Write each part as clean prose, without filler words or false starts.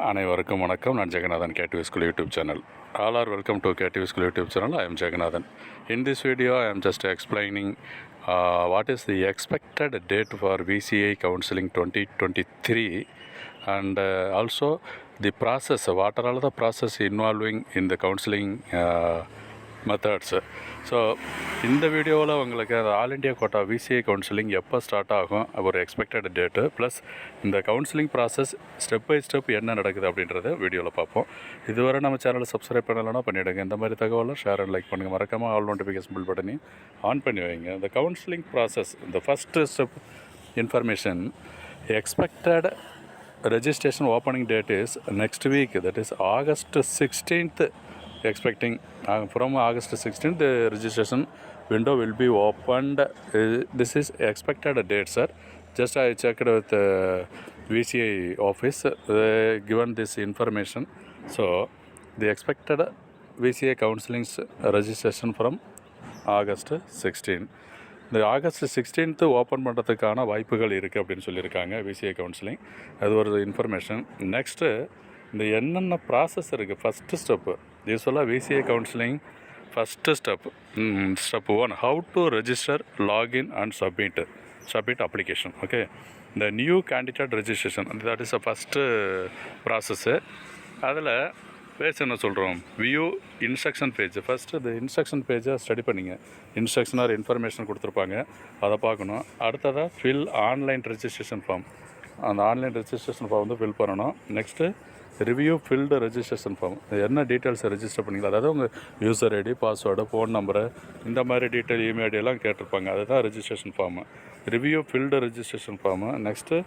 அனைவருக்கும் வணக்கம். நான் Jeganathan, ktvschool YouTube channel. All are welcome to ktvschool YouTube channel. I am Jagannathan. In this video, I am just explaining what is the expected date for VCI counseling 2023 and also the process, what are all the process involving in the counseling methods. So இந்த வீடியோவில் உங்களுக்கு all India quota VCI counseling எப்போ start ஆகும், ஒரு expected date, plus இந்த counseling process step by step என்ன நடக்குது அப்படின்றத வீடியோவில் பார்ப்போம். இதுவரை நம்ம சேனலை சப்ஸ்கிரைப் பண்ணலைன்னா பண்ணிவிடுங்க. இந்த மாதிரி தகவலை ஷேர் அண்ட் லைக் பண்ணுங்கள். மறக்காமல் ஆல் நோட்டிஃபிகேஷன் பில் பட்டனி ஆன் பண்ணி வைங்க. இந்த கவுன்சிலிங் ப்ராசஸ், இந்த first step information, expected registration opening date is next week, that is August 16th. Expecting from August 16th the registration window will be opened. This is expected date, sir. Just I checked with VCI office, given this information. So the expected VCI counseling registration from August 16. இந்த August 16th open பண்ணுறதுக்கான வாய்ப்புகள் இருக்குது அப்படின்னு சொல்லியிருக்காங்க VCI counselling. அது ஒரு information. Next இந்த என்னென்ன ப்ராசஸ் இருக்குது. ஃபஸ்ட்டு ஸ்டெப்பு யூஸ்வலாக VCI counselling first step 1, how to register, login and submit application. Okay, இந்த new candidate registration, that is a first process. அதில் என்ன சொல்கிறோம், வியூ இன்ஸ்ட்ரக்ஷன் பேஜ். ஃபஸ்ட்டு இந்த இன்ஸ்ட்ரக்ஷன் பேஜை ஸ்டடி பண்ணிங்க. இன்ஸ்ட்ரக்ஷன் ஆர் இன்ஃபர்மேஷன் கொடுத்துருப்பாங்க, அதை பார்க்கணும். அடுத்ததாக ஃபில் ஆன்லைன் ரெஜிஸ்ட்ரேஷன் ஃபார்ம். அந்த ஆன்லைன் ரெஜிஸ்ட்ரேஷன் ஃபார்ம் வந்து ஃபில் பண்ணணும். Next review filled registration form. என்ன டீட்டெயில்ஸை ரெஜிஸ்டர் பண்ணிங்களா, அதாவது உங்கள் user ID, password, phone number, இந்த மாதிரி டீட்டெயில், இமெயில் ஐடியெல்லாம் கேட்டிருப்பாங்க. அதுதான் registration form. Review filled registration form. Next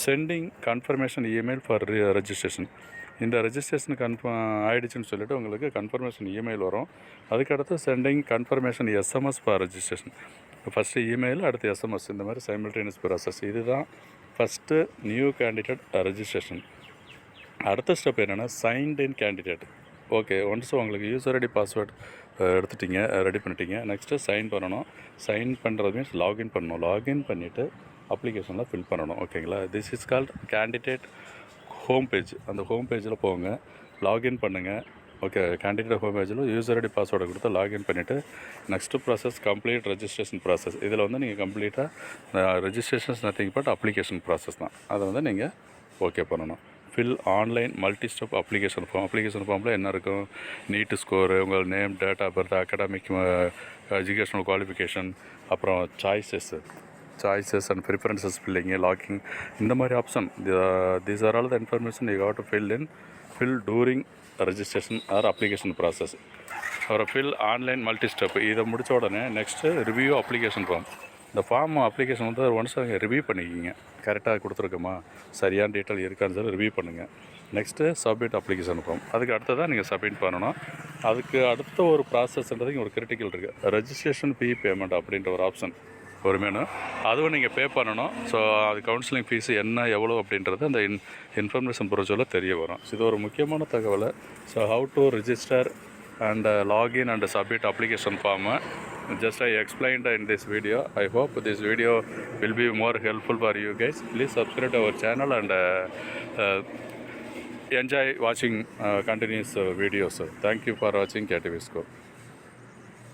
sending confirmation email for registration. இந்த ரெஜிஸ்ட்ரேஷன் ஆகிடுச்சின்னு சொல்லிவிட்டு உங்களுக்கு கன்ஃபர்மேஷன் இமெயில் வரும். அதுக்கடுத்து sending confirmation SMS for registration. First email, அடுத்து எஸ்எம்எஸ், இந்த மாதிரி சைமல்டேனியஸ் ப்ராசஸ். இதுதான் ஃபஸ்ட்டு நியூ கேண்டிடேட் ரெஜிஸ்ட்ரேஷன். அடுத்த ஸ்டெப் என்னென்னா signed in candidate. Okay, once உங்களுக்கு யூசர் ஐடி, பாஸ்வேர்டு எடுத்துட்டிங்க, ரெடி பண்ணிட்டீங்க. நெக்ஸ்ட்டு சைன் பண்ணணும். சைன் பண்ணுறது மீன்ஸ் லாகின் பண்ணணும். லாகின் பண்ணிவிட்டு அப்ளிகேஷனில் ஃபில் பண்ணணும். ஓகேங்களா, this is called candidate home page. அந்த ஹோம் பேஜில் போங்க, லாகின் பண்ணுங்கள். ஓகே, கேண்டிடேட் ஹோம் பேஜில் யூசர் ஐடி, பாஸ்வேர்டை கொடுத்து லாகின் பண்ணிவிட்டு next process complete registration process. இதில் வந்து நீங்கள் கம்ப்ளீட்டாக registrations nothing but application process தான். அதை வந்து நீங்கள் ஓகே பண்ணணும். Fill online multi step application form. Application ஃபார்மில் என்ன இருக்கும், நீட்டு ஸ்கோரு, உங்கள் name, date of birth, academic, educational qualification, அப்புறம் choices and preferences, filling, locking, இந்த மாதிரி option. These are all the information you have to fill during registration or application process. ஒரு fill online multi step. இதை முடித்த உடனே next review application form. இந்த form application வந்து once review பண்ணிக்கிங்க, கரெக்டாக கொடுத்துருக்கோமா, சரியான டீட்டெயில் இருக்கான்னு சொல்லி ரிவ்யூ பண்ணுங்கள். Next submit application form. அதுக்கு அடுத்ததான் நீங்கள் சப்மிட் பண்ணணும். அதுக்கு அடுத்த ஒரு ப்ராசஸ்ன்றது இங்கே ஒரு கிரிட்டிக்கல் இருக்குது. ரெஜிஸ்ட்ரேஷன் ஃபீ பேமெண்ட் அப்படின்ற ஒரு ஆப்ஷன் ஒரு மெனு, அதுவும் நீங்கள் பே பண்ணணும். ஸோ அது கவுன்சிலிங் ஃபீஸு என்ன, எவ்வளோ அப்படின்றது அந்த இன்ஃபர்மேஷன் பொறுத்தவரை தெரிய வரும். இது ஒரு முக்கியமான தகவல். So how to register and login and submit application form, just I explained in this video. I hope this video will be more helpful for you guys. Please subscribe to our channel and enjoy watching continuous videos. Thank you for watching ktvschool.